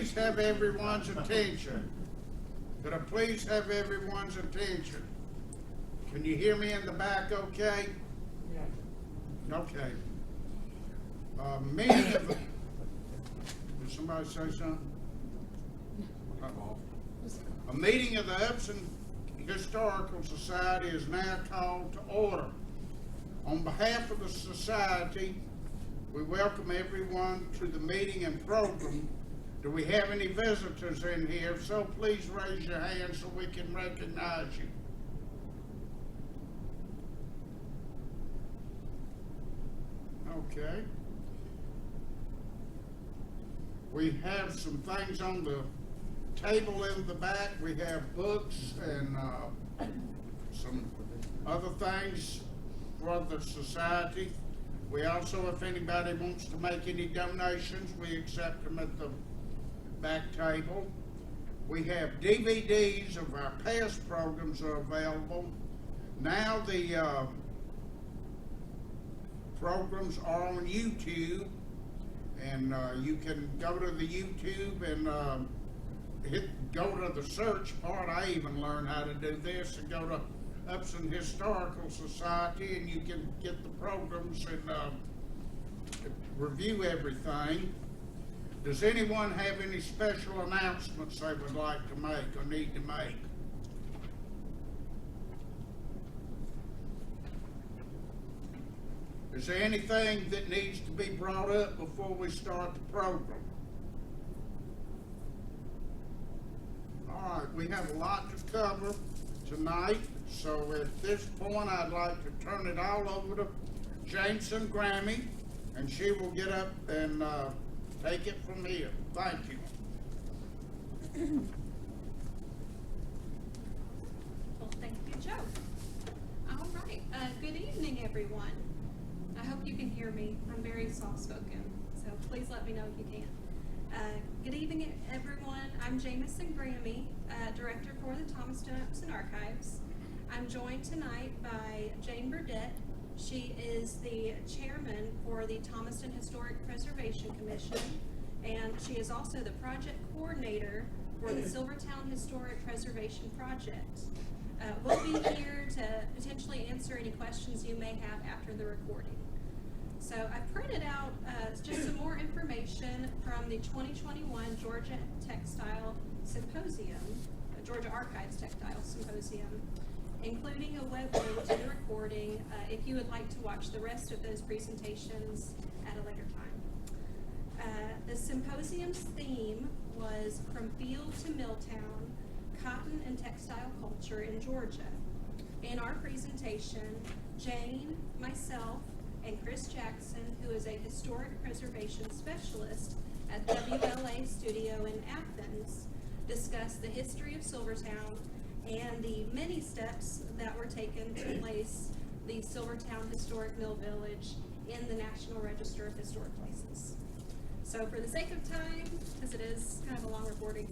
please have everyone's attention? Could I please have everyone's attention? Can you hear me in the back okay? Yeah. Okay. Meeting of the... Did somebody say something? A meeting of the Upson Historical Society is now called to order. On behalf of the society, we welcome everyone to the meeting and program. Do we have any visitors in here? If so, please raise your hand so we can recognize you. Okay. We have some things on the table in the back. We have books and some other things for the society. We also, if anybody wants to make any donations, we accept them at the back table. We have DVDs of our past programs are available. Now the programs are on YouTube, and you can go to the YouTube and go to the search part. I even learned how to do this, and go to Upson Historical Society, and you can get the programs and review everything. Does anyone have any special announcements they would like to make or need to make? Is there anything that needs to be brought up before we start the program? All right, we have a lot to cover tonight, so at this point I'd like to turn it all over to Jamesan Gramme, and she will get up and take it from here. Thank you. Well, thank you, Joe. All right, good evening, everyone. I hope you can hear me. I'm very soft-spoken, so please let me know if you can. Good evening, everyone. I'm Jamesan Gramme, Director for the Thomaston-Upson Archives. I'm joined tonight by Jane Burdette. She is the chairman for the Thomaston Historic Preservation Commission, and she is also the project coordinator for the Silvertown Historic Preservation Project. We'll be here to potentially answer any questions you may have after the recording. So I printed out just some more information from the 2021 Georgia Textile Symposium, Georgia Archives Textile Symposium, including a web link to the recording if you would like to watch the rest of those presentations at a later time. The symposium's theme was From Field to Milltown, Cotton and Textile Culture in Georgia. In our presentation, Jane, myself, and Chris Jackson, who is a historic preservation specialist at WLA Studio in Athens, discussed the history of Silvertown and the many steps that were taken to place the Silvertown Historic Mill Village in the National Register of Historic Places. So for the sake of time, because it is kind of a long recording,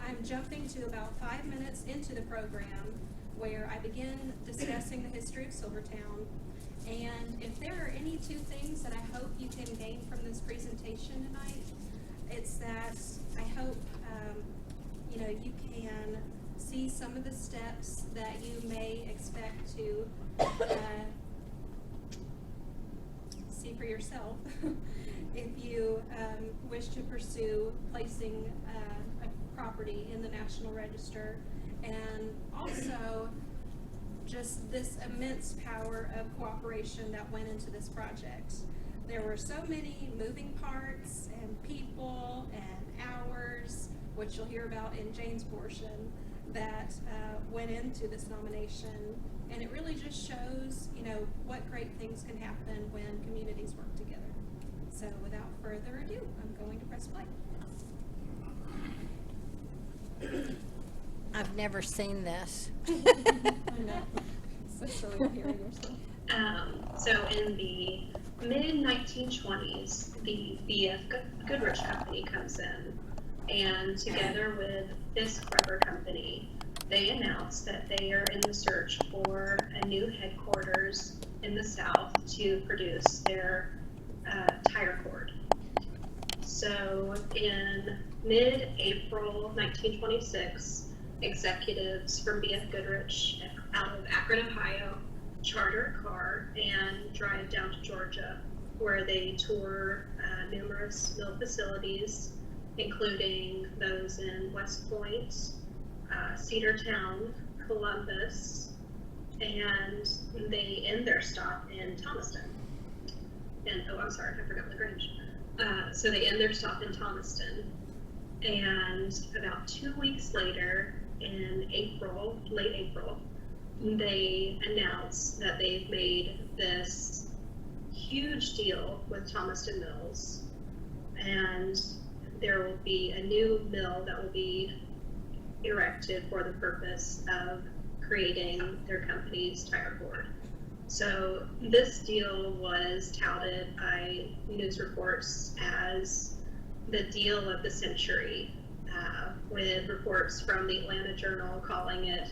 I'm jumping to about 5 minutes into the program where I begin discussing the history of Silvertown. And if there are any two things that I hope you can gain from this presentation tonight, it's that I hope you can see some of the steps that you may expect to see for yourself if you wish to pursue placing a property in the National Register, and also just this immense power of cooperation that went into this project. There were so many moving parts and people and hours, which you'll hear about in Jane's portion, that went into this nomination, and it really just shows, what great things can happen when communities work together. So without further ado, I'm going to press play. I've never seen this. I know. So silly to hear yourself. So in the mid-1920s, the BF Goodrich Company comes in, and together with this rubber company, they announced that they are in the search for a new headquarters in the South to produce their tire cord. So in mid-April 1926, executives from B.F. Goodrich out of Akron, Ohio, charter a car and drive down to Georgia, where they tour numerous mill facilities, including those in West Point, Cedartown, Columbus, and they end their stop in Thomaston. And, oh, I'm sorry, I forgot LaGrange. So they end their stop in Thomaston, and about 2 weeks later, in April, late April, they announce that they've made this huge deal with Thomaston Mills, and there will be a new mill that will be erected for the purpose of creating their company's tire board. So this deal was touted by news reports as the deal of the century, with reports from the Atlanta Journal calling it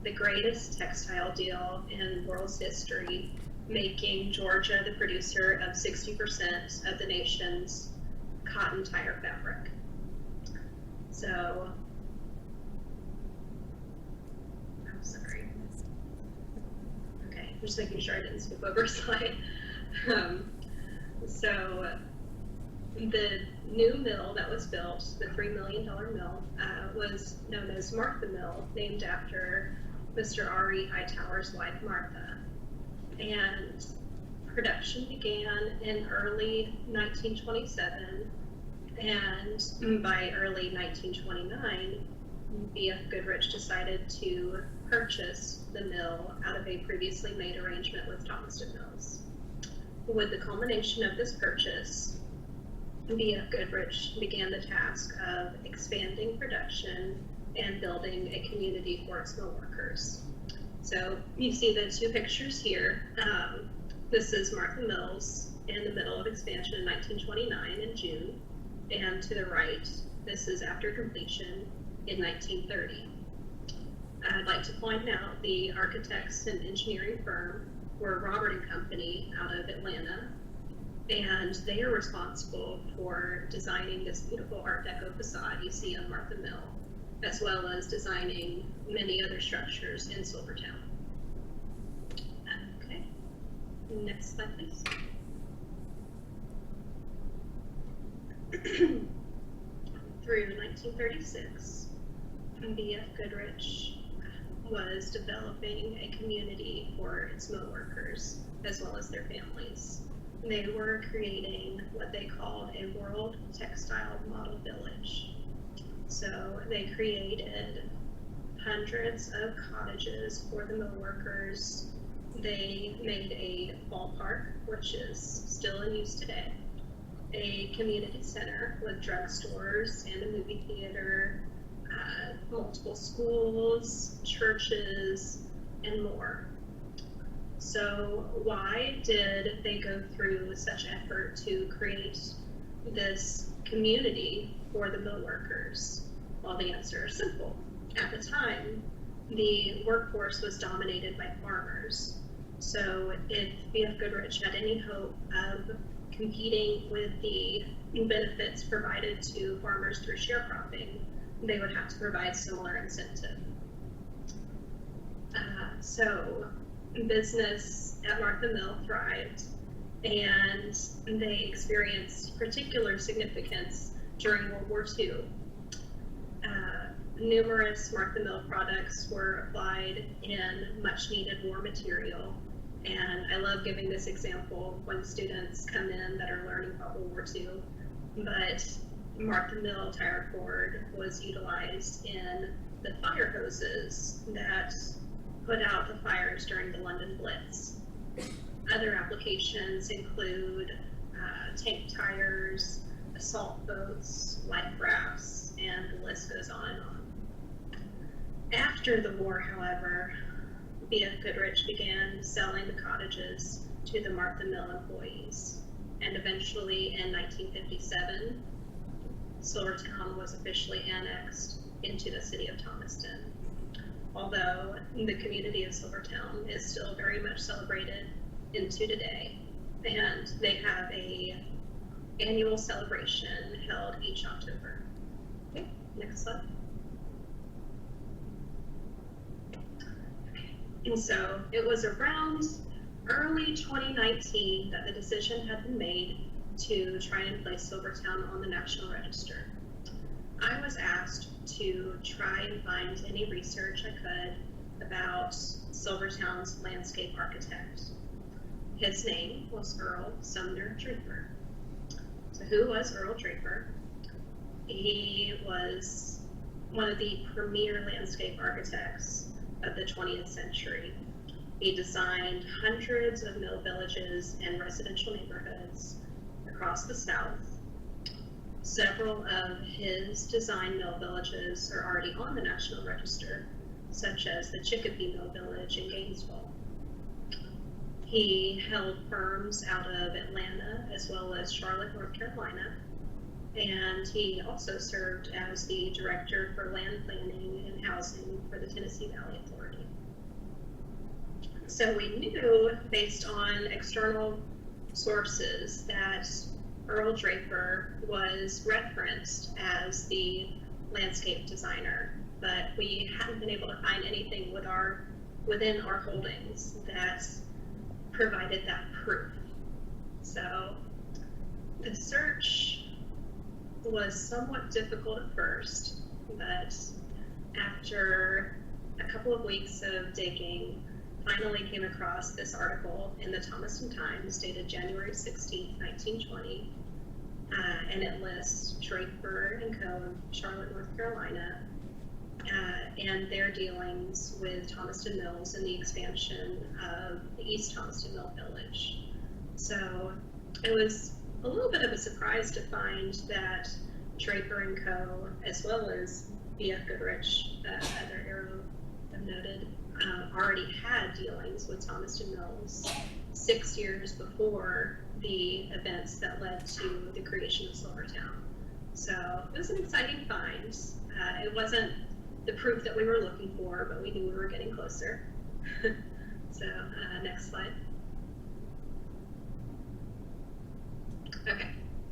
the greatest textile deal in the world's history, making Georgia the producer of 60% of the nation's cotton tire fabric. So, I'm sorry. Okay, I'm just making sure I didn't skip over a slide. So, the new mill that was built, the $3 million mill, was known as Martha Mill, named after Mr. R.E. Hightower's wife, Martha. And production began in early 1927, and by early 1929, B.F. Goodrich decided to purchase the mill out of a previously made arrangement with Thomaston Mills. With the culmination of this purchase, B.F. Goodrich began the task of expanding production and building a community for its mill workers. So you see the two pictures here. This is Martha Mills in the middle of expansion in 1929 in June, and to the right, this is after completion in 1930. I'd like to point out the architects and engineering firm were Robert & Company out of Atlanta, and they are responsible for designing this beautiful Art Deco facade you see on Martha Mill, as well as designing many other structures in Silvertown. Okay, next slide, please. Through 1936, B.F. Goodrich was developing a community for its mill workers, as well as their families. They were creating what they called a World Textile Model Village. So they created hundreds of cottages for the mill workers. They made a ballpark, which is still in use today, a community center with drugstores and a movie theater, multiple schools, churches, and more. So why did they go through such effort to create this community for the mill workers? Well, the answer is simple. At the time, the workforce was dominated by farmers. So if B.F. Goodrich had any hope of competing with the benefits provided to farmers through sharecropping, they would have to provide similar incentive. So business at Martha Mill thrived, and they experienced particular significance during World War II. Numerous Martha Mill products were applied in much needed war material, and I love giving this example when students come in that are learning about World War II, but Martha Mill tire cord was utilized in the fire hoses that put out the fires during the London Blitz. Other applications include tank tires, assault boats, life rafts, and the list goes on and on. After the war, however, B.F. Goodrich began selling the cottages to the Martha Mill employees, and eventually in 1957, Silvertown was officially annexed into the city of Thomaston. Although the community of Silvertown is still very much celebrated into today, and they have a annual celebration held each October. Okay, next slide. And so it was around early 2019 that the decision had been made to try and place Silvertown on the National Register. I was asked to try and find any research I could about Silvertown's landscape architect. His name was Earle Draper. So who was Earle Draper? He was one of the premier landscape architects of the 20th century. He designed hundreds of mill villages and residential neighborhoods across the South. Several of his design mill villages are already on the National Register, such as the Chicopee Mill Village in Gainesville. He held firms out of Atlanta as well as Charlotte, North Carolina, and he also served as the Director for Land Planning and Housing for the Tennessee Valley Authority. So we knew, based on external sources, that Earle Draper was referenced as the landscape designer, but we hadn't been able to find anything within our holdings that provided that proof. So the search was somewhat difficult at first, but after a couple of weeks of digging, finally came across this article in the Thomaston Times dated January 16, 1920, and it lists Draper and Co. of Charlotte, North Carolina, and their dealings with Thomaston Mills and the expansion of the East Thomaston Mill Village. So it was a little bit of a surprise to find that Draper and Co., as well as B.F. Goodrich, the other arrow noted, already had dealings with Thomaston Mills 6 years before the events that led to the creation of Silvertown. So it was an exciting find. It wasn't the proof that we were looking for, but we knew we were getting closer. So next slide. Okay,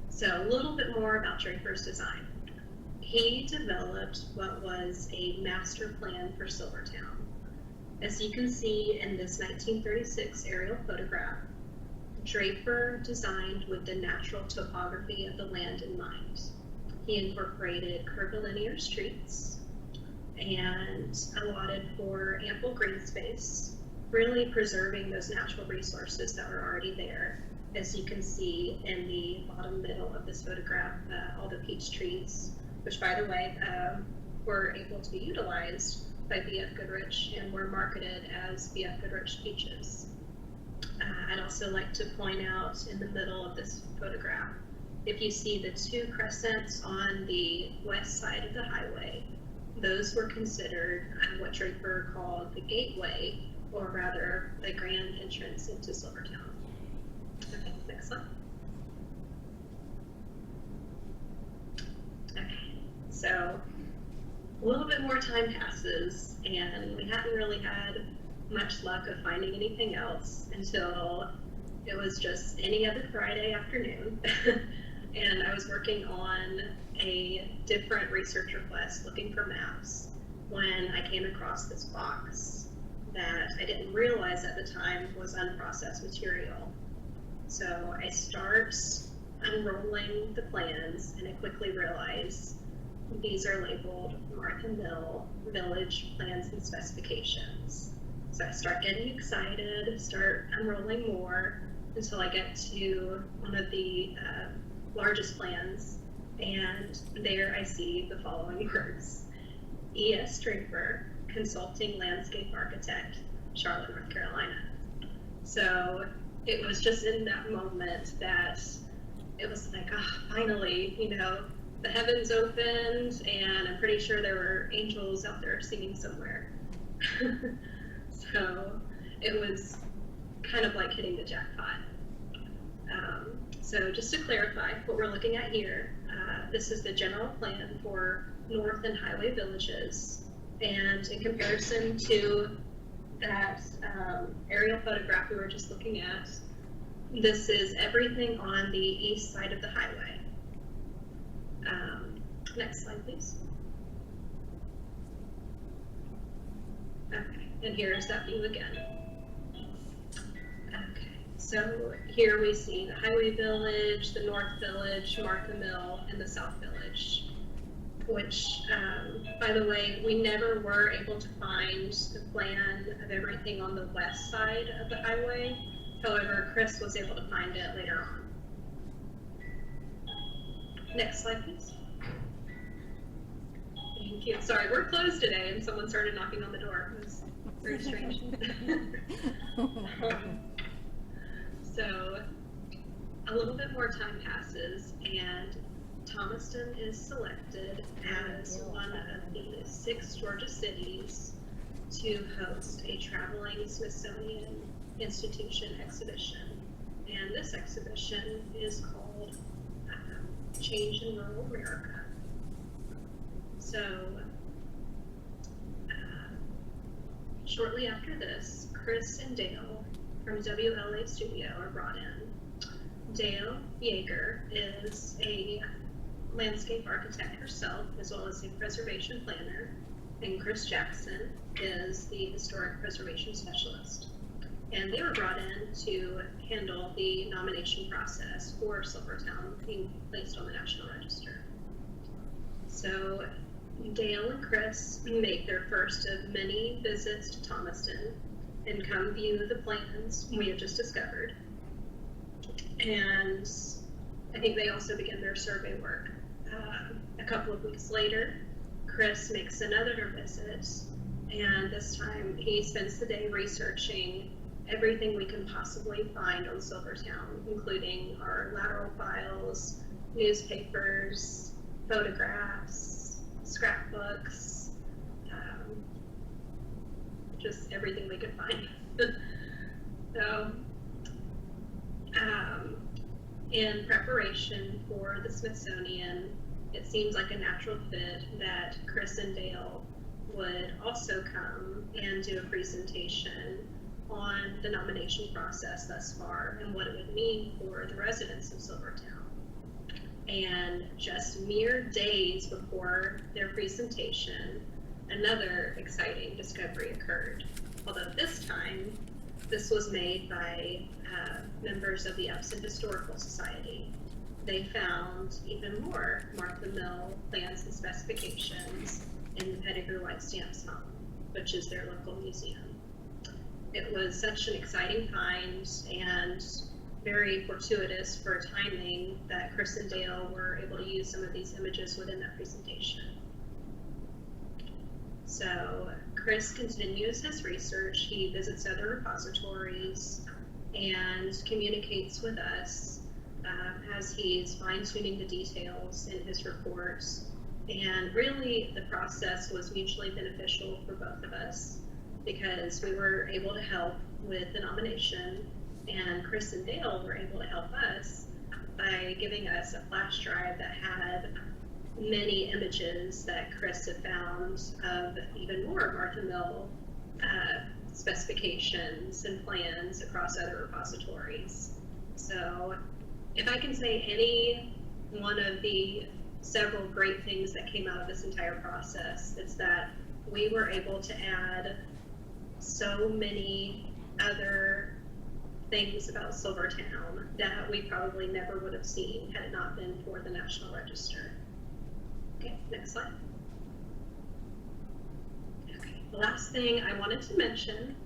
so a little bit more about Draper's design. He developed what was a master plan for Silvertown. As you can see in this 1936 aerial photograph, Draper designed with the natural topography of the land in mind. He incorporated curvilinear streets and allotted for ample green space, really preserving those natural resources that were already there. As you can see in the bottom middle of this photograph, all the peach trees, which, by the way, were able to be utilized by B.F. Goodrich and were marketed as B.F. Goodrich peaches. I'd also like to point out in the middle of this photograph, if you see the two crescents on the west side of the highway, those were considered what Draper called the gateway, or rather the grand entrance into Silvertown. Okay, next slide. Okay, so a little bit more time passes, and we hadn't really had much luck of finding anything else until it was just any other Friday afternoon. And I was working on a different research request looking for maps when I came across this box that I didn't realize at the time was unprocessed material. So I start unrolling the plans, and I quickly realize these are labeled Martha Mill Village Plans and Specifications. So I start getting excited, start unrolling more until I get to one of the largest plans, and there I see the following words: E.S. Draper, Consulting Landscape Architect, Charlotte, North Carolina. So it was just in that moment that it was like, finally, the heavens opened, and I'm pretty sure there were angels out there singing somewhere. So it was kind of like hitting the jackpot. So just to clarify what we're looking at here, this is the general plan for North and Highway villages. And in comparison to that aerial photograph we were just looking at, this is everything on the east side of the highway. Next slide, please. Okay, and here's that view again. Okay, so here we see the Highway Village, the North Village, Martha Mill, and the South Village, which, by the way, we never were able to find the plan of everything on the west side of the highway. However, Chris was able to find it later on. Next slide, please. Thank you. Sorry, we're closed today, and someone started knocking on the door. It was very strange. So, a little bit more time passes, and Thomaston is selected as one of the 6 Georgia cities to host a traveling Smithsonian Institution exhibition. And this exhibition is called Change in Rural America. So, shortly after this, Chris and Dale from WLA Studio are brought in. Dale Yeager is a landscape architect herself, as well as a preservation planner, and Chris Jackson is the historic preservation specialist. And they were brought in to handle the nomination process for Silvertown being placed on the National Register. So Dale and Chris make their first of many visits to Thomaston and come view the plans we have just discovered. And I think they also begin their survey work. A couple of weeks later, Chris makes another visit, and this time he spends the day researching everything we can possibly find on Silvertown, including our lateral files, newspapers, photographs, scrapbooks, just everything we could find. So, in preparation for the Smithsonian, it seems like a natural fit that Chris and Dale would also come and do a presentation on the nomination process thus far and what it would mean for the residents of Silvertown. And just mere days before their presentation, another exciting discovery occurred. Although this time, this was made by members of the Upson Historical Society. They found even more Martha Mill plans and specifications in the Pettigrew White Stamps home, which is their local museum. It was such an exciting find and very fortuitous for timing that Chris and Dale were able to use some of these images within that presentation. So Chris continues his research. He visits other repositories and communicates with us as he's fine-tuning the details in his reports. And really, the process was mutually beneficial for both of us because we were able to help with the nomination, and Chris and Dale were able to help us by giving us a flash drive that had many images that Chris had found of even more Martha Mill specifications and plans across other repositories. So if I can say any one of the several great things that came out of this entire process, it's that we were able to add so many other things about Silvertown that we probably never would have seen had it not been for the National Register. Okay, next slide. Okay, the last thing I wanted to mention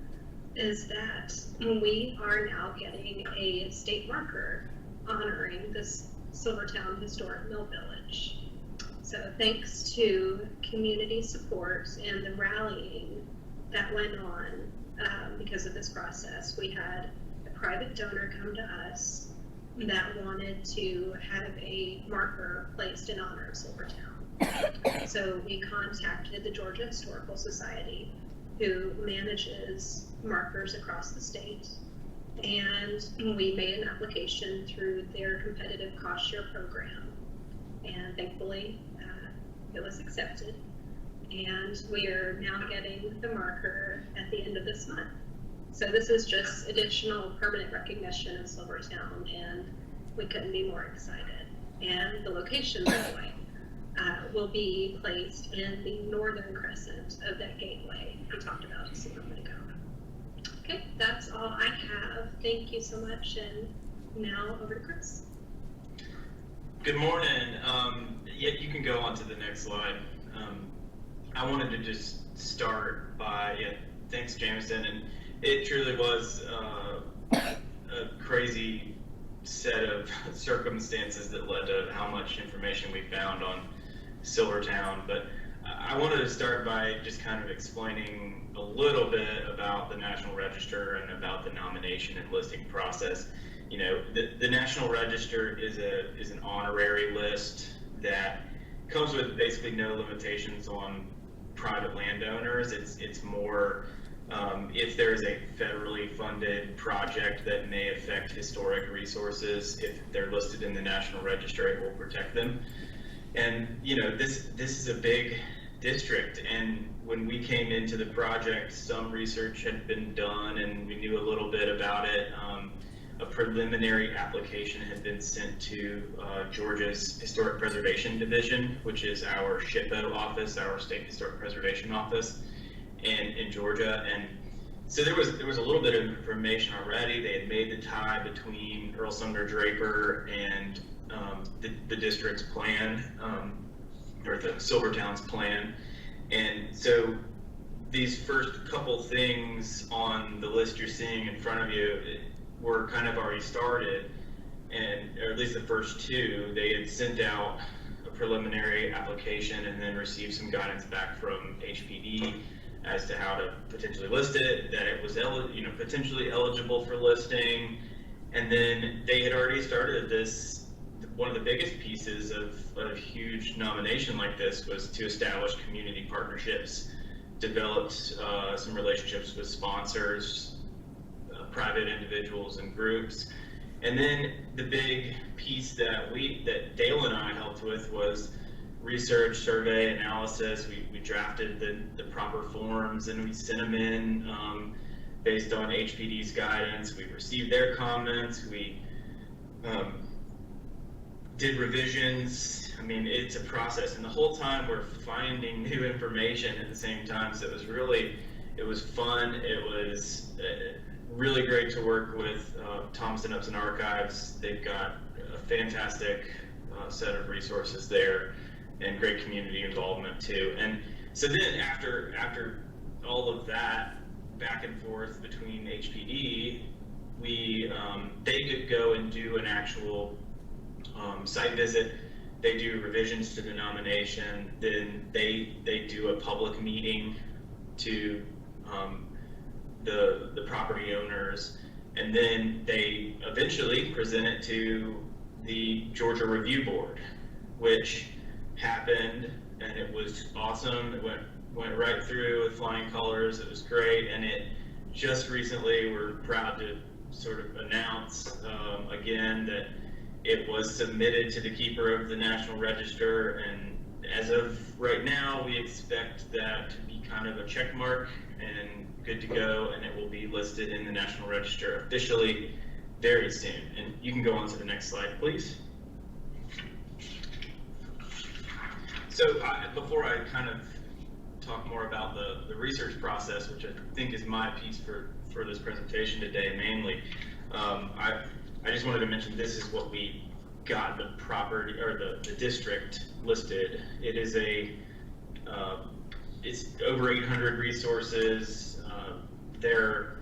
is that we are now getting a state marker honoring this Silvertown Historic Mill Village. So thanks to community support and the rallying that went on because of this process, we had a private donor come to us that wanted to have a marker placed in honor of Silvertown. So we contacted the Georgia Historical Society, who manages markers across the state, and we made an application through their competitive cost share program, and thankfully it was accepted, and we are now getting the marker at the end of this month. So this is just additional permanent recognition of Silvertown, and we couldn't be more excited. And the location, by the way, will be placed in the northern crescent of that gateway we talked about just a moment ago. Okay, that's all I have. Thank you so much, and now over to Chris. Good morning. Yeah, you can go on to the next slide. I wanted to just start by, thanks Jameson, and it truly was a crazy set of circumstances that led to how much information we found on Silvertown, but I wanted to start by just kind of explaining a little bit about the National Register and about the nomination and listing process. You know, the National Register is an honorary list that comes with basically no limitations on private landowners. It's more if there's a federally funded project that may affect historic resources, if they're listed in the National Register, it will protect them. And you know, this is a big district, and when we came into the project, some research had been done and we knew a little bit about it. A preliminary application had been sent to Georgia's Historic Preservation Division, which is our SHPO office, our State Historic Preservation Office in Georgia. And so there was a little bit of information already. They had made the tie between Earle Draper and the district's plan, or the Silvertown's plan. And so these first couple things on the list you're seeing in front of you were kind of already started, or at least the first two. They had sent out a preliminary application and then received some guidance back from HPD as to how to potentially list it, that it was potentially eligible for listing. And then they had already started this. One of the biggest pieces of a huge nomination like this was to establish community partnerships, developed some relationships with sponsors, private individuals and groups. And then the big piece that Dale and I helped with was research, survey, analysis. We drafted the proper forms and we sent them in based on HPD's guidance. We received their comments. We did revisions. I mean, it's a process, and the whole time we're finding new information at the same time. So it was fun. It was really great to work with Thomaston-Upson Archives. They've got a fantastic set of resources there and great community involvement too. And so then after all of that back and forth between HPD, they could go and do an actual site visit. They do revisions to the nomination, then they do a public meeting to the property owners, and then they eventually present it to the Georgia Review Board, which happened, and it was awesome. It went right through with flying colors. It was great, and it just recently, we're proud to sort of announce again that it was submitted to the keeper of the National Register, and as of right now, we expect that to be kind of a check mark and good to go, and it will be listed in the National Register officially very soon. And you can go on to the next slide, please. So before I kind of talk more about the research process, which I think is my piece for this presentation today mainly, I just wanted to mention this is what we got the property, or the district listed. It is it's over 800 resources. They're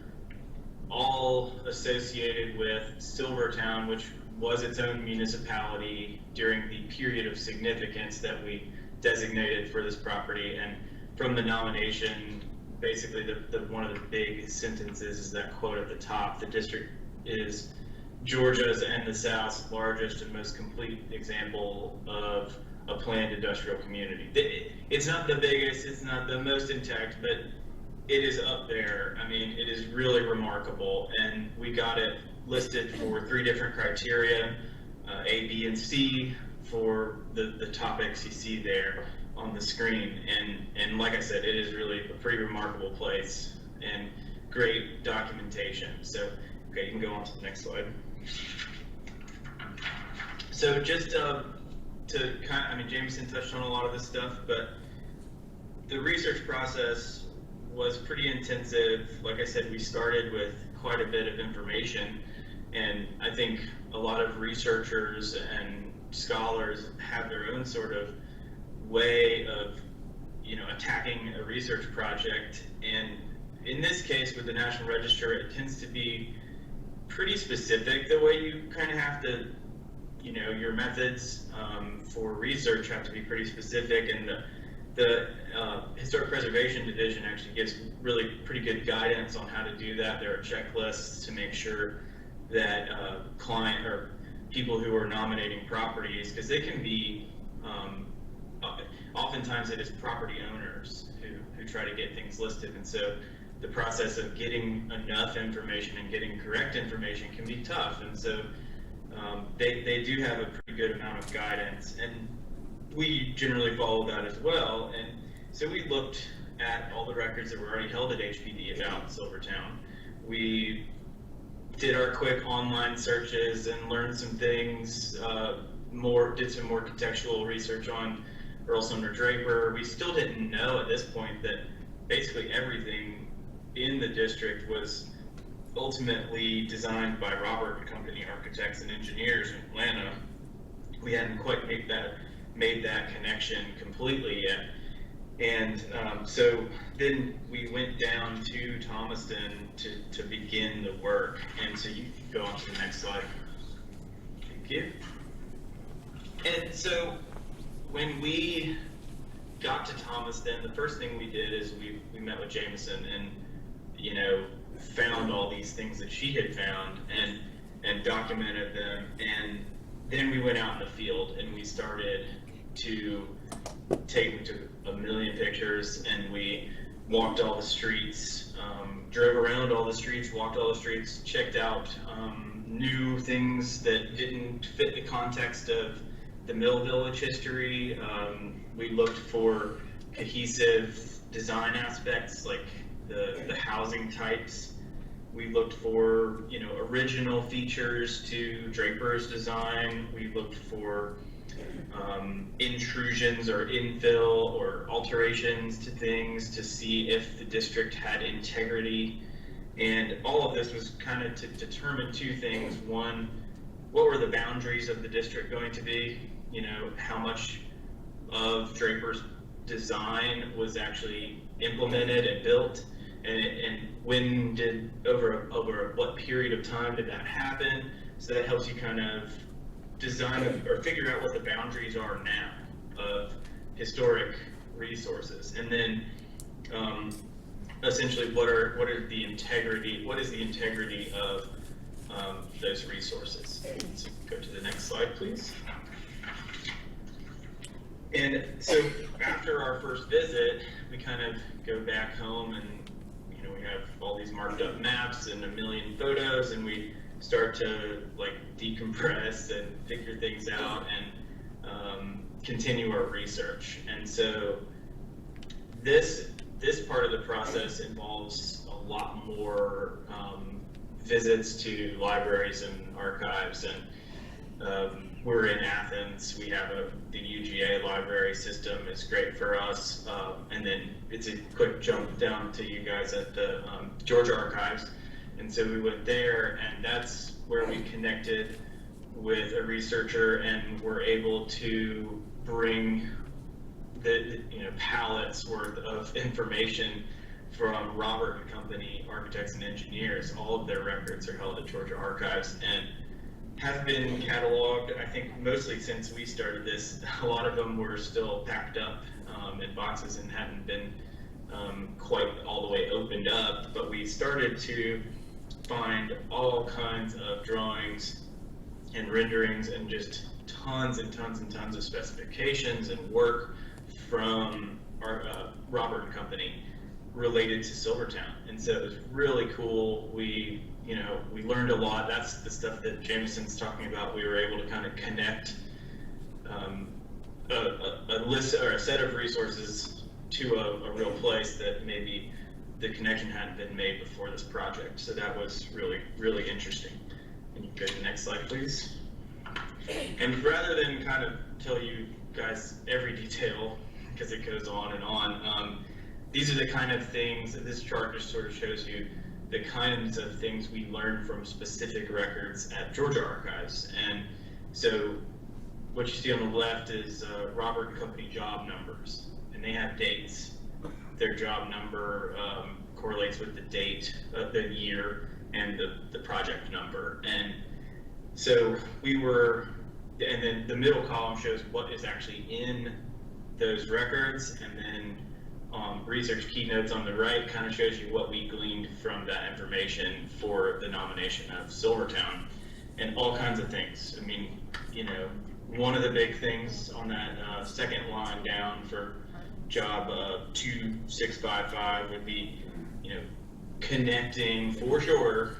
all associated with Silvertown, which was its own municipality during the period of significance that we designated for this property. And from the nomination, basically one of the big sentences is that quote at the top: the district is Georgia's and the South's largest and most complete example of a planned industrial community. It's not the biggest, it's not the most intact, but it is up there. I mean, it is really remarkable, and we got it listed for 3 different criteria, A, B, and C, for the topics you see there on the screen. And like I said, it is really a pretty remarkable place. And great documentation. So, okay, you can go on to the next slide. So just to kind of, I mean, Jameson touched on a lot of this stuff, but the research process was pretty intensive. Like I said, we started with quite a bit of information, and I think a lot of researchers and scholars have their own sort of way of, you know, attacking a research project. And in this case, with the National Register, it tends to be pretty specific the way you kind of have to, you know, your methods for research have to be pretty specific, and the Historic Preservation Division actually gives really pretty good guidance on how to do that. There are checklists to make sure that client or people who are nominating properties, because they can be, oftentimes it is property owners who try to get things listed, and so the process of getting enough information and getting correct information can be tough, and so they do have a pretty good amount of guidance, and we generally follow that as well. And so we looked at all the records that were already held at HPD about Silvertown. We did our quick online searches and learned some things, did some more contextual research on Earle S. Draper. We still didn't know at this point that basically everything in the district was ultimately designed by Goodrich Company architects and engineers in Atlanta. We hadn't quite made that connection completely yet. And so then we went down to Thomaston to begin the work. And so you can go on to the next slide. Thank you. And so when we got to Thomaston, the first thing we did is we met with Jamesan and, you know, found all these things that she had found and documented them. And then we went out in the field and we started to took 1 million pictures, and we walked all the streets, drove around all the streets, walked all the streets, checked out new things that didn't fit the context of the Mill Village history. We looked for cohesive design aspects like the housing types. We looked for, you know, original features to Draper's design. We looked for intrusions or infill or alterations to things to see if the district had integrity. And all of this was kind of to determine two things. One, what were the boundaries of the district going to be? You know, how much of Draper's design was actually implemented and built, and when did, over what period of time did that happen? So that helps you kind of design or figure out what the boundaries are now of historic resources, and then essentially what is the integrity of those resources. So go to the next slide, please. And so after our first visit, we kind of go back home, and you know, we have all these marked up maps and 1 million photos, and we start to like decompress and figure things out and continue our research. And so this part of the process involves a lot more visits to libraries and archives, and we're in Athens. We have the UGA library system. It's great for us, and then it's a quick jump down to you guys at the Georgia Archives. And so we went there, and that's where we connected with a researcher and were able to bring the pallets worth of information from Goodrich Company architects and engineers. All of their records are held at Georgia Archives and have been cataloged, I think, mostly since we started this. A lot of them were still packed up in boxes and hadn't been quite all the way opened up, but we started to find all kinds of drawings and renderings and just tons and tons and tons of specifications and work from our Goodrich Company related to Silvertown. And so it was really cool. We learned a lot. That's the stuff that Jamesan's talking about. We were able to kind of connect a list or a set of resources to a real place that maybe the connection hadn't been made before this project. So that was really, really interesting. And you can go to the next slide, please. And rather than kind of tell you guys every detail, because it goes on and on, these are the kind of things that this chart just sort of shows you the kinds of things we learned from specific records at Georgia Archives. And so what you see on the left is Robert Company job numbers, and they have dates. Their job number correlates with the date of the year and the project number. And so we were, and then the middle column shows what is actually in those records, and then research keynotes on the right kind of shows you what we gleaned from that information for the nomination of Silvertown, and all kinds of things. I mean, you know, one of the big things on that second line down for job 2655 would be, you know, connecting for sure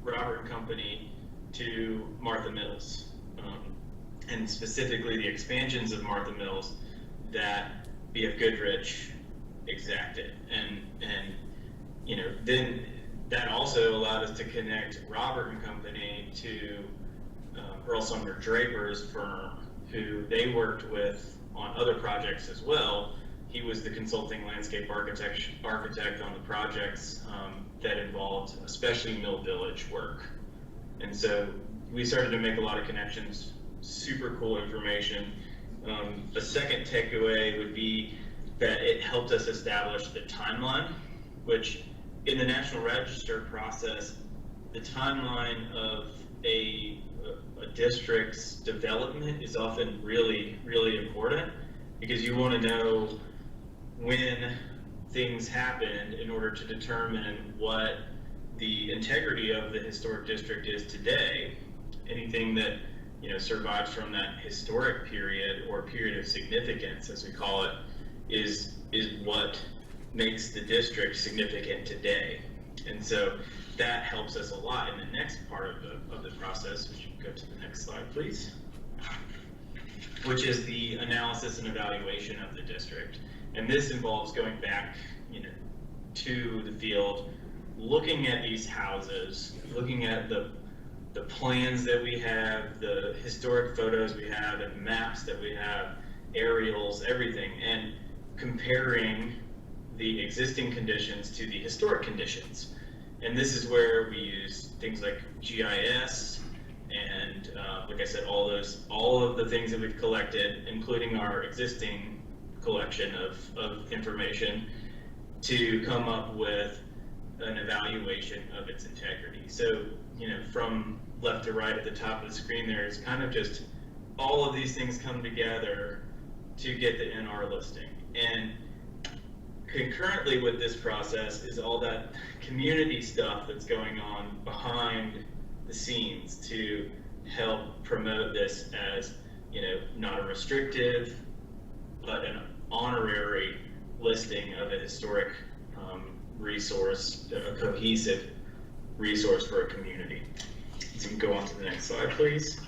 Robert and Company to Martha Mills, and specifically the expansions of Martha Mills that B.F. Goodrich exacted, and you know, then that also allowed us to connect Robert and Company to Earle Draper's firm, who they worked with on other projects as well. He was the consulting landscape architect on the projects that involved especially Mill Village work. And so we started to make a lot of connections, super cool information. A second takeaway would be that it helped us establish the timeline, which in the National Register process, the timeline of a district's development is often really, really important, because you want to know when things happened in order to determine what the integrity of the historic district is today. Anything that, you know, survives from that historic period, or period of significance as we call it, is what makes the district significant today. And so that helps us a lot in the next part of the process, which you can go to the next slide, please, which is the analysis and evaluation of the district. And this involves going back, you know, to the field, looking at these houses, looking at the plans that we have, the historic photos we have, and maps that we have, aerials, everything, and comparing the existing conditions to the historic conditions. And this is where we use things like GIS and, like I said, all of the things that we've collected, including our existing collection of information, to come up with an evaluation of its integrity. So, you know, from left to right at the top of the screen there is kind of just all of these things come together to get the NR listing. And concurrently with this process is all that community stuff that's going on behind the scenes to help promote this as, you know, not a restrictive, but an honorary listing of a historic resource, a cohesive resource for a community. So you can go on to the next slide, please.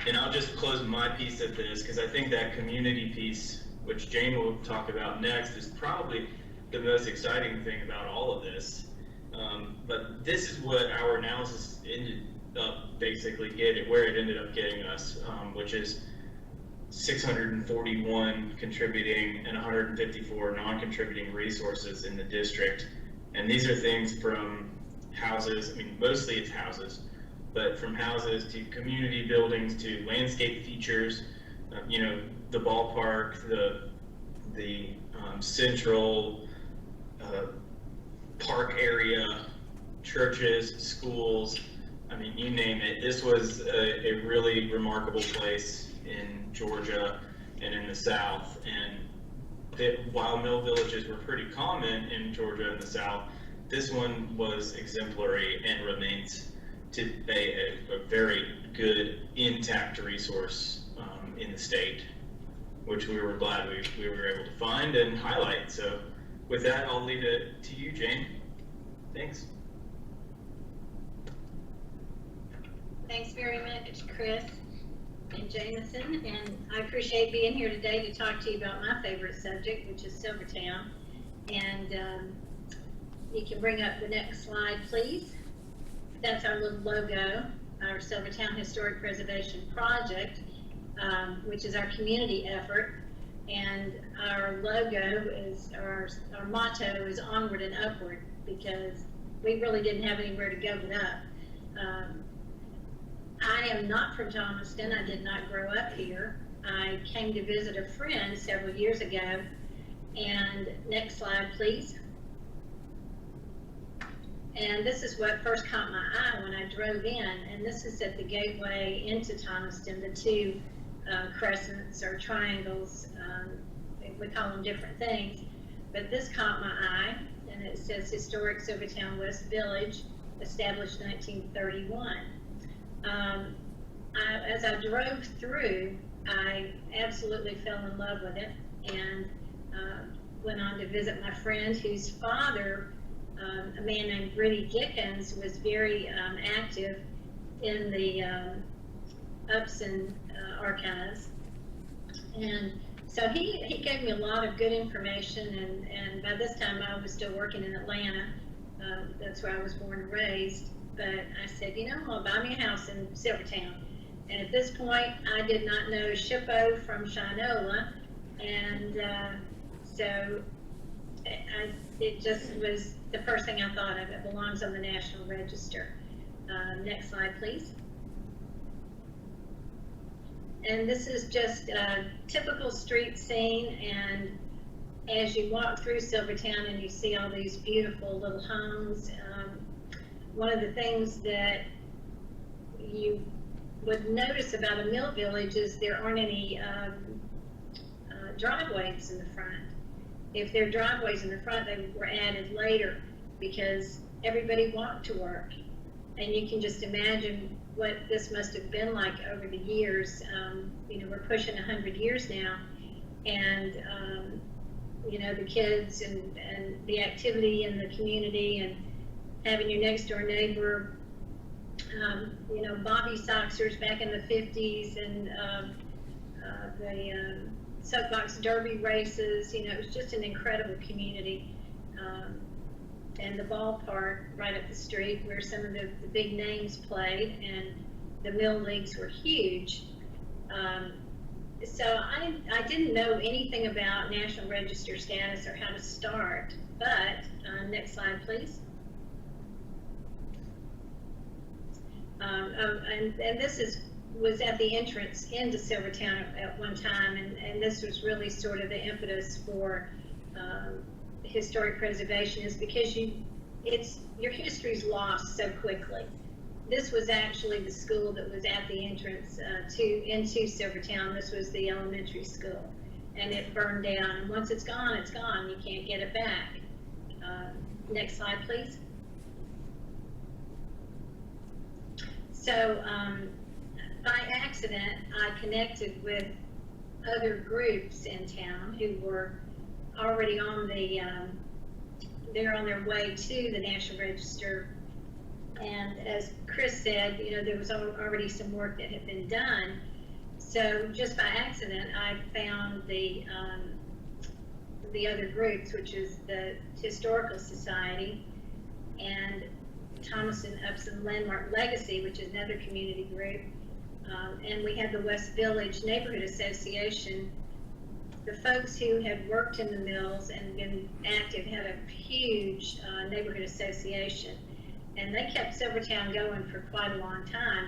And I'll just close my piece of this, because I think that community piece, which Jane will talk about next, is probably the most exciting thing about all of this. But this is what our analysis ended up basically getting, where it ended up getting us, which is 641 contributing and 154 non-contributing resources in the district. And these are things from houses, I mean, mostly it's houses, but from houses to community buildings to landscape features, you know, the ballpark, the central park area, churches, schools, I mean, you name it. This was a really remarkable place in Georgia and in the South. And while mill villages were pretty common in Georgia and the South, this one was exemplary and remains to a very good, intact resource in the state, which we were glad we were able to find and highlight. So with that, I'll leave it to you, Jane. Thanks. Thanks very much, Chris and Jamesan, and I appreciate being here today to talk to you about my favorite subject, which is Silvertown. And You can bring up the next slide, please. That's our little logo, our Silvertown Historic Preservation Project, which is our community effort. And our logo is, our motto is onward and upward, because we really didn't have anywhere to go but up. I am not from Thomaston. I did not grow up here. I came to visit a friend several years ago. And next slide, please. And this is what first caught my eye when I drove in. And this is at the gateway into Thomaston, the two crescents or triangles. We call them different things. But this caught my eye, and it says Historic Silvertown West Village, established 1931. As I drove through, I absolutely fell in love with it, and went on to visit my friend whose father, a man named Gritty Dickens, was very active in the Upson Archives. And so he gave me a lot of good information, and by this time I was still working in Atlanta. That's where I was born and raised. But I said, you know, I'll buy me a house in Silvertown. And at this point, I did not know Shippo from Shinola. And so it just was the first thing I thought of. It belongs on the National Register. Next slide, please. And this is just a typical street scene. And as you walk through Silvertown and you see all these beautiful little homes, one of the things that you would notice about a mill village is there aren't any driveways in the front. If there are driveways in the front, they were added later because everybody walked to work. And you can just imagine what this must have been like over the years. You know, we're pushing 100 years now, and you know, the kids and the activity in the community, and having your next door neighbor, you know, Bobby Soxers back in the 50s, and the soapbox derby races. You know, it was just an incredible community. And the ballpark right up the street where some of the big names played, and the mill leagues were huge. So I didn't know anything about National Register status or how to start, but next slide, please. And this was at the entrance into Silvertown at one time, and this was really sort of the impetus for historic preservation, is because your history's lost so quickly. This was actually the school that was at the entrance into Silvertown. This was the elementary school, and it burned down. And once it's gone, it's gone. You can't get it back. Next slide, please. So by accident, I connected with other groups in town who were already on they're on their way to the National Register. And as Chris said, you know, there was already some work that had been done. So just by accident, I found the other groups, which is the Historical Society and Thomaston-Upson Landmark Legacy, which is another community group. And we had the West Village Neighborhood Association. The folks who had worked in the mills and been active had a huge neighborhood association, and they kept Silvertown going for quite a long time.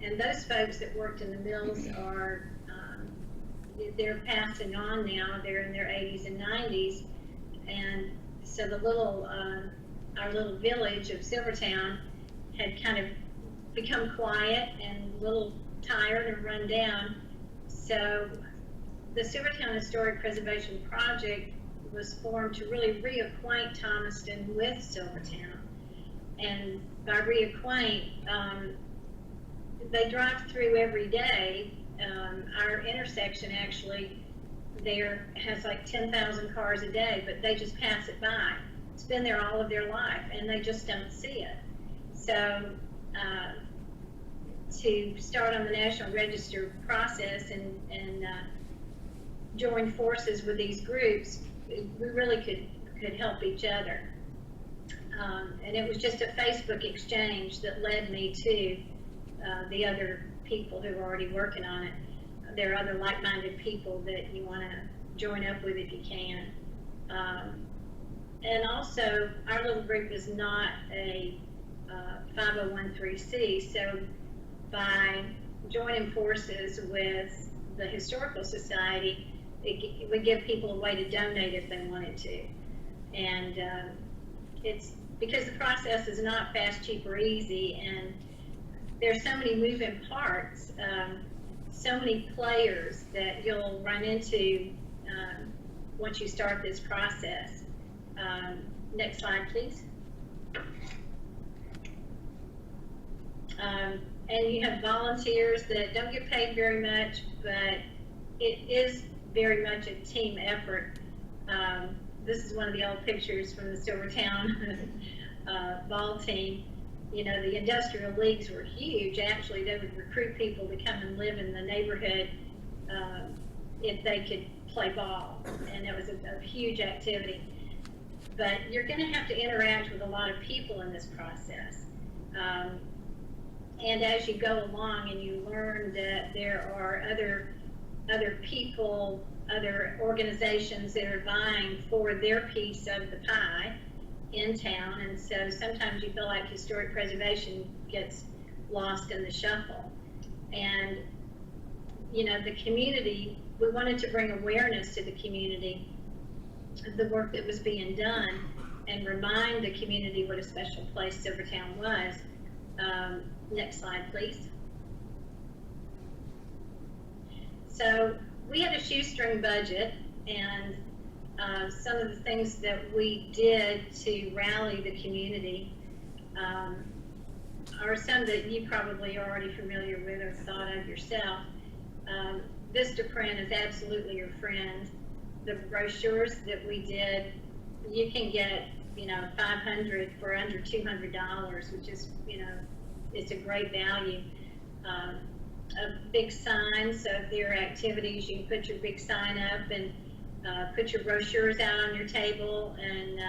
And those folks that worked in the mills are, they're passing on now. They're in their 80s and 90s, and so the little, our little village of Silvertown had kind of become quiet and a little tired and run down. So the Silvertown Historic Preservation Project was formed to really reacquaint Thomaston with Silvertown. And by reacquaint, they drive through every day. Our intersection actually there has like 10,000 cars a day, but they just pass it by. It's been there all of their life, and they just don't see it. So to start on the National Register process and join forces with these groups, we really could help each other. And it was just a Facebook exchange that led me to the other people who are already working on it. There are other like-minded people that you want to join up with if you can. And also, our little group is not a 501(c), so by joining forces with the Historical Society, it would give people a way to donate if they wanted to. And it's because the process is not fast, cheap, or easy, and there's so many moving parts, so many players that you'll run into once you start this process. Next slide, please. And you have volunteers that don't get paid very much, but it is very much a team effort. This is one of the old pictures from the Silvertown ball team. You know, the industrial leagues were huge. Actually, they would recruit people to come and live in the neighborhood if they could play ball, and it was a huge activity. But you're going to have to interact with a lot of people in this process. And as you go along and you learn that there are other people, other organizations that are vying for their piece of the pie in town, and so sometimes you feel like historic preservation gets lost in the shuffle. And you know, the community, we wanted to bring awareness to the community of the work that was being done and remind the community what a special place Silvertown was. Next slide, please. So we had a shoestring budget, and some of the things that we did to rally the community are some that you probably are already familiar with or thought of yourself. Vistaprint is absolutely your friend. The brochures that we did, you can get, you know, 500 for under $200, which is, you know, it's a great value. A big sign, so if there are activities, you can put your big sign up and put your brochures out on your table, and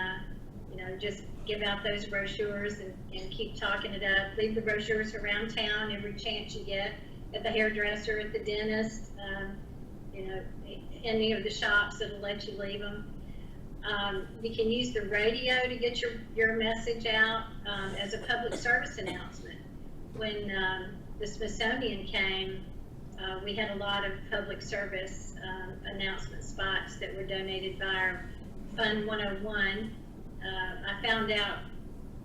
you know, just give out those brochures and keep talking it up. Leave the brochures around town every chance you get, at the hairdresser, at the dentist, you know, any of the shops that'll let you leave them. You can use the radio to get your message out as a public service announcement. When the Smithsonian came, we had a lot of public service announcement spots that were donated by our Fund 101. I found out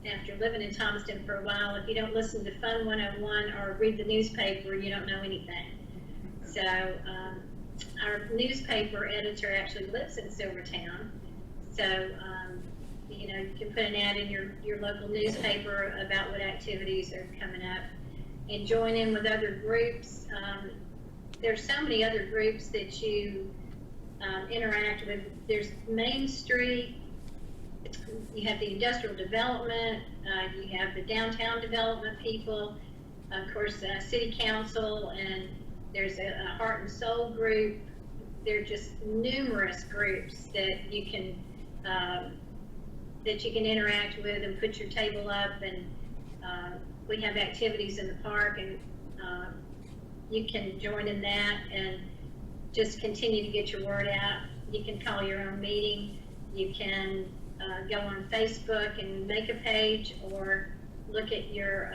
after living in Thomaston for a while, if you don't listen to Fund 101 or read the newspaper, you don't know anything. So our newspaper editor actually lives in Silvertown. So, you know, you can put an ad in your local newspaper about what activities are coming up and join in with other groups. There's so many other groups that you interact with. There's Main Street, you have the industrial development, you have the downtown development people, of course, city council, and there's a heart and soul group. There are just numerous groups that you can interact with and put your table up, and we have activities in the park, and you can join in that and just continue to get your word out. You can call your own meeting. You can go on Facebook and make a page, or look at your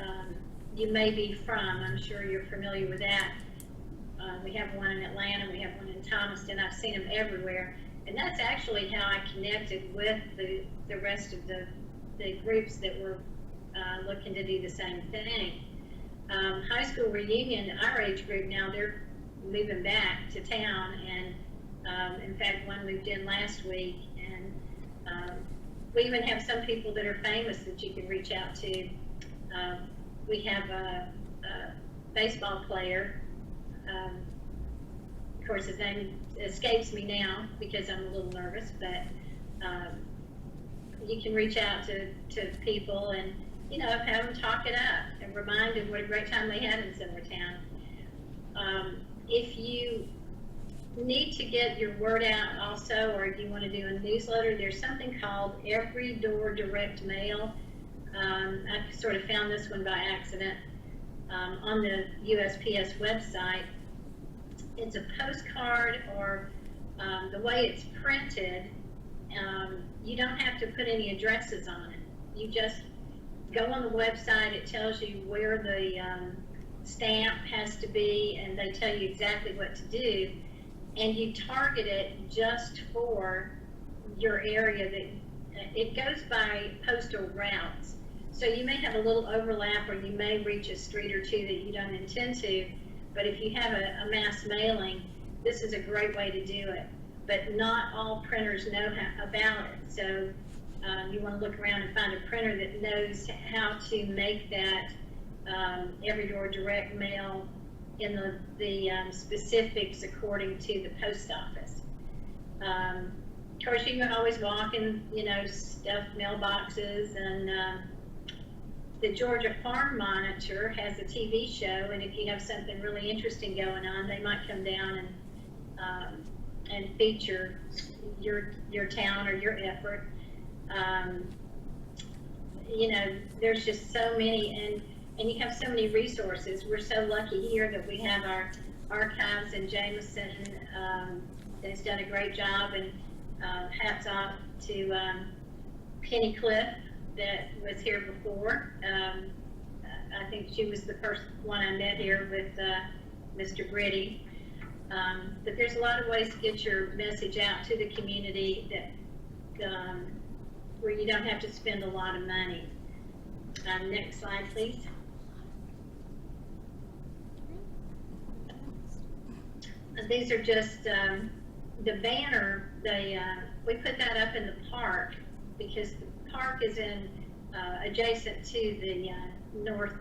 You May Be From. I'm sure you're familiar with that. We have one in Atlanta, we have one in Thomaston. I've seen them everywhere, and that's actually how I connected with the rest of the groups that were looking to do the same thing. High school reunion, our age group now, they're moving back to town, and in fact one moved in last week, and we even have some people that are famous that you can reach out to. We have a baseball player. Of course, his name escapes me now because I'm a little nervous, but you can reach out to people and, you know, have them talk it up and remind them what a great time they had in Silvertown. If you need to get your word out also, or if you want to do a newsletter, there's something called Every Door Direct Mail. I sort of found this one by accident on the USPS website. It's a postcard, or the way it's printed, you don't have to put any addresses on it. You just go on the website, it tells you where the stamp has to be, and they tell you exactly what to do, and you target it just for your area. That it goes by postal routes, so you may have a little overlap, or you may reach a street or two that you don't intend to, but if you have a mass mailing, this is a great way to do it. But not all printers know about it, so you want to look around and find a printer that knows how to make that every door direct mail in the specifics according to the post office. Of course, you can always walk in, stuffed mailboxes, and the Georgia Farm Monitor has a TV show, and if you have something really interesting going on, they might come down and feature your town or your effort. There's just so many, and you have so many resources. We're so lucky here that we have our archives in Jamesan. They've done a great job, and hats off to Penny Cliff that was here before. I think she was the first one I met here with Mr. Britty. But there's a lot of ways to get your message out to the community that where you don't have to spend a lot of money. Next slide, please. These are just the banner. We put that up in the park because the park is adjacent to the north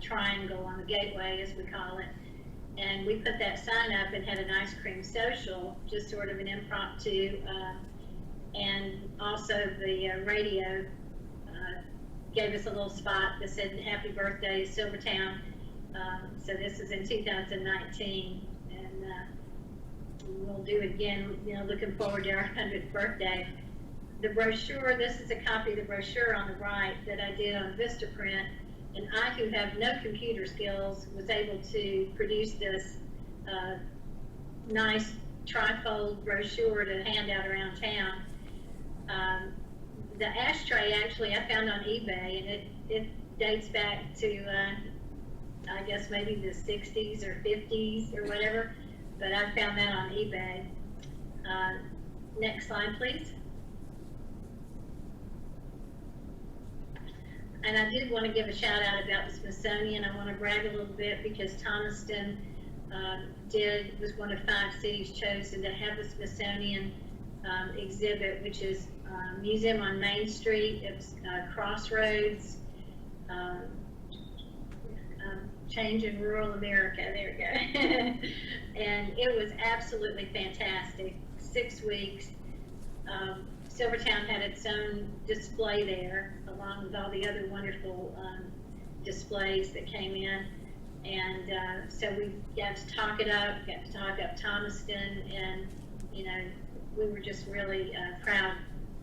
triangle on the gateway, as we call it. And we put that sign up and had an ice cream social, just sort of an impromptu. And also the radio gave us a little spot that said "Happy Birthday, Silvertown." So this is in 2019, and we'll do it again. Looking forward to our 100th birthday. The brochure. This is a copy of the brochure on the right that I did on Vistaprint. And I, who have no computer skills, was able to produce this nice trifold brochure to hand out around town. The ashtray, actually, I found on eBay, and it dates back to, I guess, maybe the 60s or 50s or whatever, but I found that on eBay. Next slide, please. And I did want to give a shout out about the Smithsonian. I want to brag a little bit because Thomaston was one of 5 cities chosen to have the Smithsonian exhibit, which is Museum on Main Street. It's Crossroads, Change in Rural America. There we go. And it was absolutely fantastic. 6 weeks. Silvertown had its own display there, along with all the other wonderful displays that came in. And so we got to talk it up, got to talk up Thomaston, and, we were just really proud,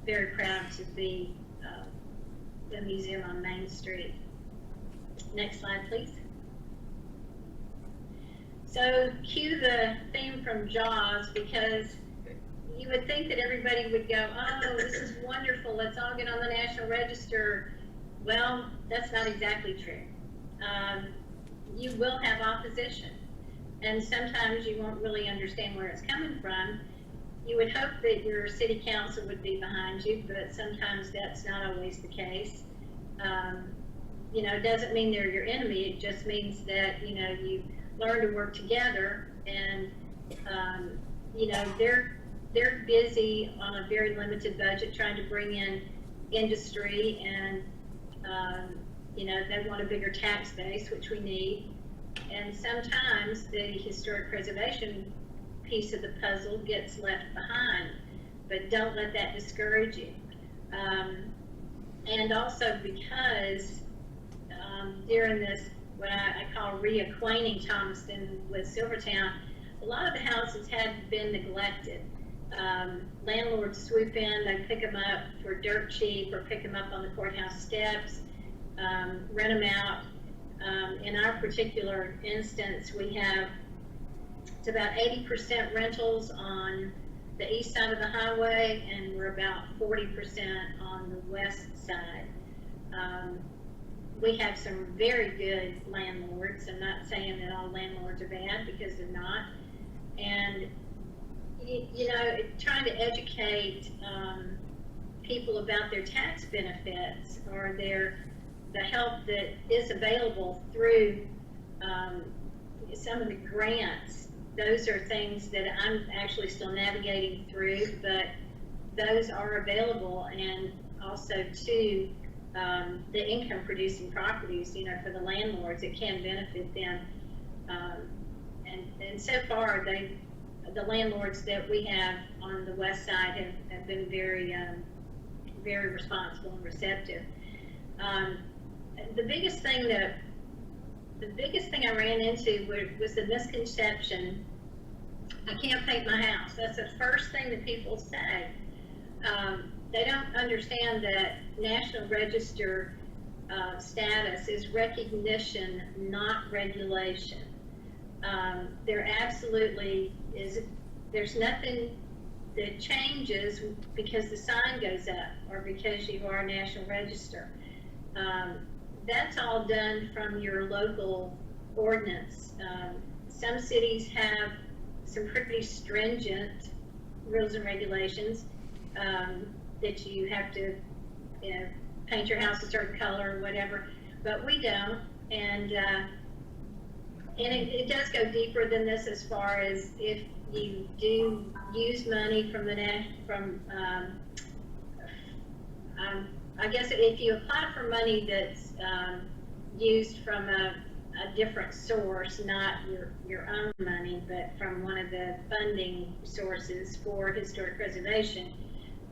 very proud to be the museum on Main Street. Next slide, please. So cue the theme from Jaws, because you would think that everybody would go, oh, this is wonderful, let's all get on the National Register. Well, that's not exactly true. You will have opposition, and sometimes you won't really understand where it's coming from. You would hope that your city council would be behind you, but sometimes that's not always the case. It doesn't mean they're your enemy, it just means that, you learn to work together, and, they're busy on a very limited budget trying to bring in industry, and they want a bigger tax base, which we need. And sometimes the historic preservation piece of the puzzle gets left behind, but don't let that discourage you. And also because during this, what I call reacquainting Thomaston with Silvertown, a lot of the houses had been neglected. Landlords swoop in, they pick them up for dirt cheap or pick them up on the courthouse steps, rent them out. In our particular instance, we have, it's about 80% rentals on the east side of the highway, and we're about 40% on the west side. We have some very good landlords. I'm not saying that all landlords are bad, because they're not. And, you know, trying to educate people about their tax benefits or the help that is available through some of the grants. Those are things that I'm actually still navigating through, but those are available, and also to the income producing properties, you know, for the landlords, it can benefit them. And so far, the landlords that we have on the west side have been very, very responsible and receptive. The biggest thing I ran into was the misconception, I can't paint my house. That's the first thing that people say. They don't understand that National Register status is recognition, not regulation. There absolutely is, there's nothing that changes because the sign goes up or because you are a National Register. That's all done from your local ordinance. Some cities have some pretty stringent rules and regulations that you have to, you know, paint your house a certain color or whatever, but we don't. And it does go deeper than this, as far as if you do use money from I guess if you apply for money that's used from a different source, not your own money, but from one of the funding sources for historic preservation,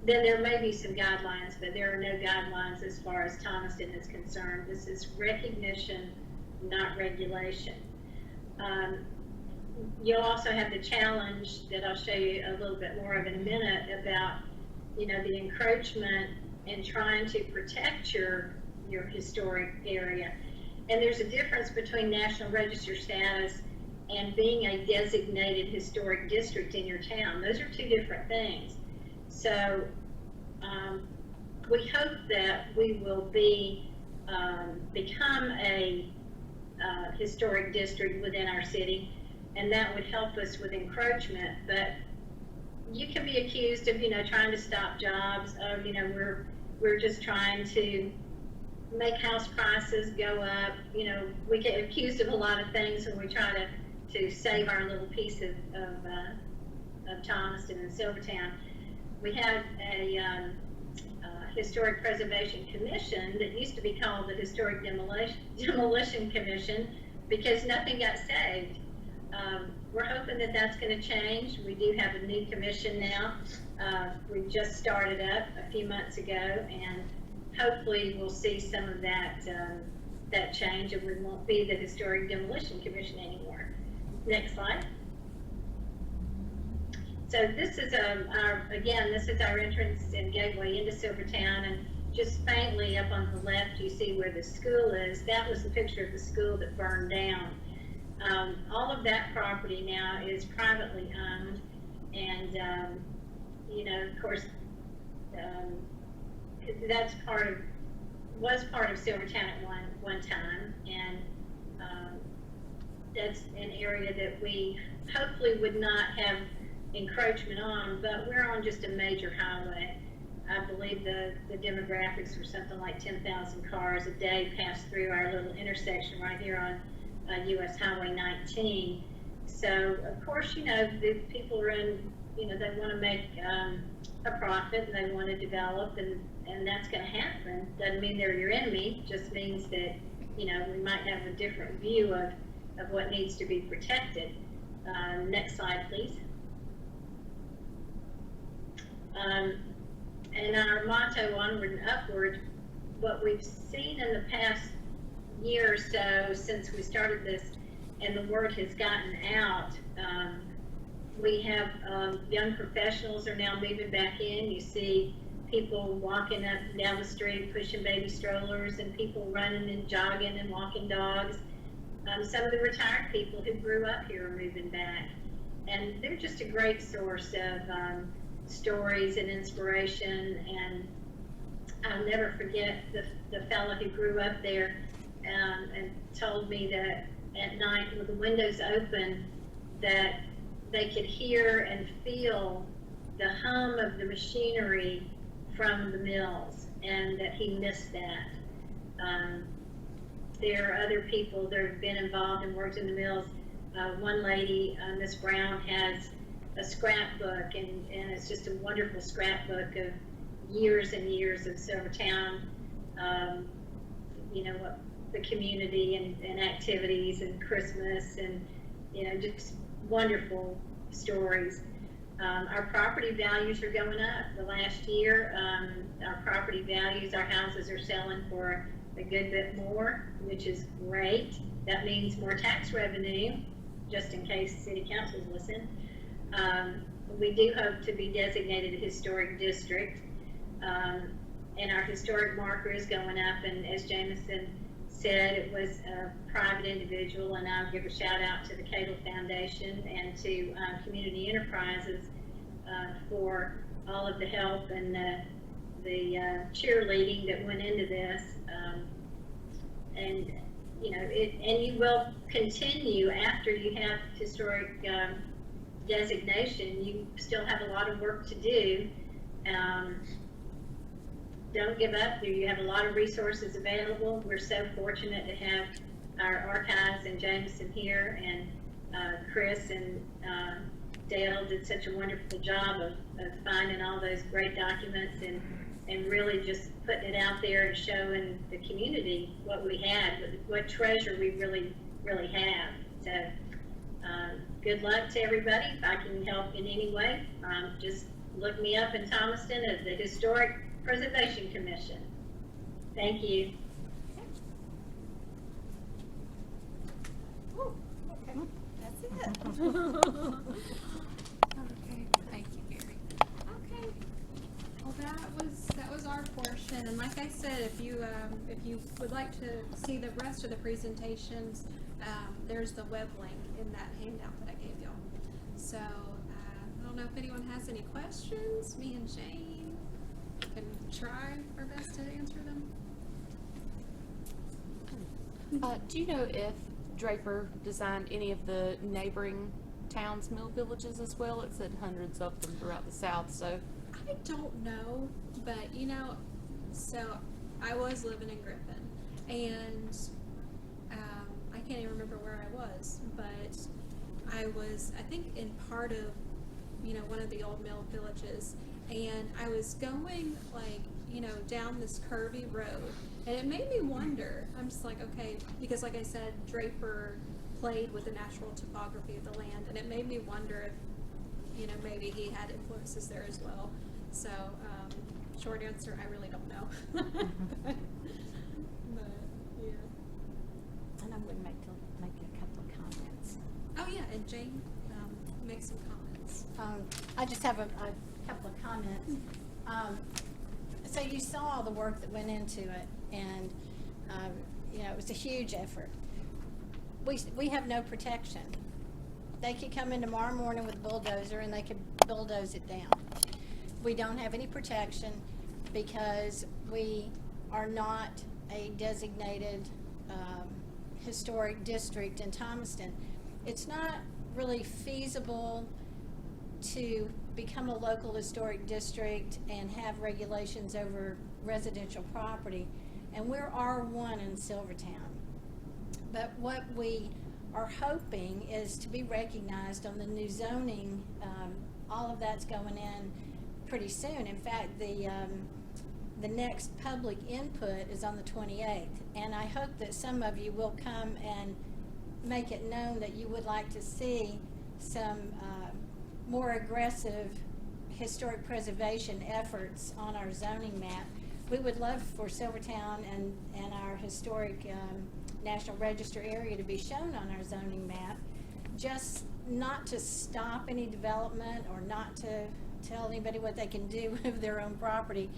then there may be some guidelines, but there are no guidelines as far as Thomaston is concerned. This is recognition, not regulation. You'll also have the challenge that I'll show you a little bit more of in a minute about, you know, the encroachment and trying to protect your historic area. And there's a difference between National Register status and being a designated historic district in your town. Those are two different things. So we hope that we will become a historic district within our city, and that would help us with encroachment. But you can be accused of, you know, trying to stop jobs, of, you know, we're just trying to make house prices go up. You know, we get accused of a lot of things when we try to save our little piece of Thomaston and Silvertown. We have a Historic Preservation Commission that used to be called the Historic Demolition Commission because nothing got saved. We're hoping that that's going to change. We do have a new commission now. We just started up a few months ago, and hopefully we'll see some of that that change, and we won't be the Historic Demolition Commission anymore. Next slide. So this is this is our entrance and gateway into Silvertown, and just faintly up on the left you see where the school is. That was the picture of the school that burned down. All of that property now is privately owned, and you know, of course, that's was part of Silvertown at one time, and that's an area that we hopefully would not have encroachment on, but we're on just a major highway. I believe the demographics were something like 10,000 cars a day pass through our little intersection right here on US Highway 19. So of course, you know, the people are in, you know, they want to make a profit, and they want to develop, and that's going to happen. Doesn't mean they're your enemy, just means that, you know, we might have a different view of what needs to be protected. Next slide, please. And our motto, onward and upward, what we've seen in the past year or so since we started this, and the word has gotten out, We have young professionals are now moving back in. You see people walking up and down the street pushing baby strollers, and people running and jogging and walking dogs. Some of the retired people who grew up here are moving back, and they're just a great source of stories and inspiration. And I'll never forget the fellow who grew up there and told me that at night with the windows open that they could hear and feel the hum of the machinery from the mills, and that he missed that. There are other people that have been involved and worked in the mills. One lady, Miss Brown, has a scrapbook, and it's just a wonderful scrapbook of years and years of Silvertown, what the community and activities and Christmas, and just wonderful stories. Our property values are going up. The last year, our property values, our houses are selling for a good bit more, which is great. That means more tax revenue, just in case city councils listen. We do hope to be designated a historic district, and our historic marker is going up. And as Jamesan said, it was a private individual, and I'll give a shout out to the Cadle Foundation and to Community Enterprises for all of the help and the cheerleading that went into this. And you will continue after you have historic designation. You still have a lot of work to do. Don't give up. You have a lot of resources available. We're so fortunate to have our archives and Jamesan here, and Chris and Dale did such a wonderful job of finding all those great documents and really just putting it out there and showing the community what we had, what treasure we really, really have. So good luck to everybody. If I can help in any way, just look me up in Thomaston at the Historic Preservation Commission. Thank you. Ooh, okay, that's it. Okay, thank you, Gary. Okay, well that was our portion, and like I said, if you would like to see the rest of the presentations, there's the web link in that handout that I gave y'all. So I don't know if anyone has any questions. Me and Jane can try our best to answer them. Do you know if Draper designed any of the neighboring towns' mill villages as well? It said hundreds of them throughout the South, so. I don't know, but so I was living in Griffin, and I can't even remember where I was, but I was, I think, in part of, one of the old mill villages, and I was going down this curvy road, and it made me wonder. I'm just like, okay, because like I said, Draper played with the natural topography of the land, and it made me wonder if, maybe he had influences there as well. So, short answer, I really don't know. but yeah. And I'm going to make a couple of comments. Oh yeah, and Jane, make some comments. I just have a couple of comments. So you saw all the work that went into it, and it was a huge effort. We have no protection. They could come in tomorrow morning with a bulldozer and they could bulldoze it down. We don't have any protection because we are not a designated historic district in Thomaston. It's not really feasible to become a local historic district and have regulations over residential property, and we're R1 in Silvertown. But what we are hoping is to be recognized on the new zoning. All of that's going in pretty soon. In fact, the next public input is on the 28th, and I hope that some of you will come and make it known that you would like to see some more aggressive historic preservation efforts on our zoning map. We would love for Silvertown and our historic National Register area to be shown on our zoning map, just not to stop any development or not to tell anybody what they can do with their own property,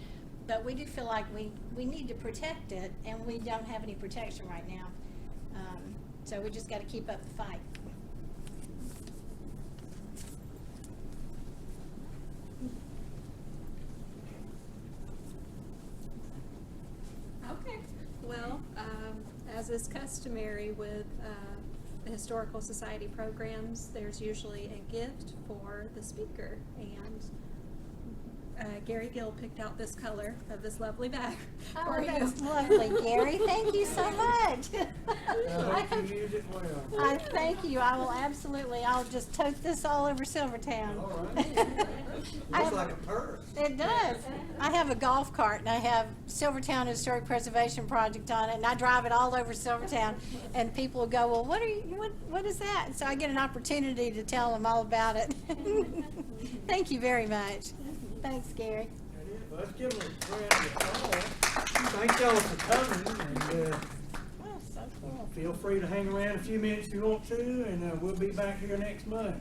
but we do feel like we need to protect it, and we don't have any protection right now. So we just got to keep up the fight. Okay, well, as is customary with the Historical Society programs, there's usually a gift for the speaker, and Gary Gill picked out this color of this lovely bag for Oh, you. that's lovely, Gary. Thank you so much. I hope you use it well. I thank you. I will absolutely. I'll just tote this all over Silvertown. All right. I Looks have- like a purse. It does. I have a golf cart and I have Silvertown Historic Preservation Project on it, and I drive it all over Silvertown, and people will go, well, what is that? And so I get an opportunity to tell them all about it. Thank you very much. Thanks, Gary. That is. Well, let's give them a round of applause. Thank y'all for coming, and Oh, so cool. feel free to hang around a few minutes if you want to, and we'll be back here next month.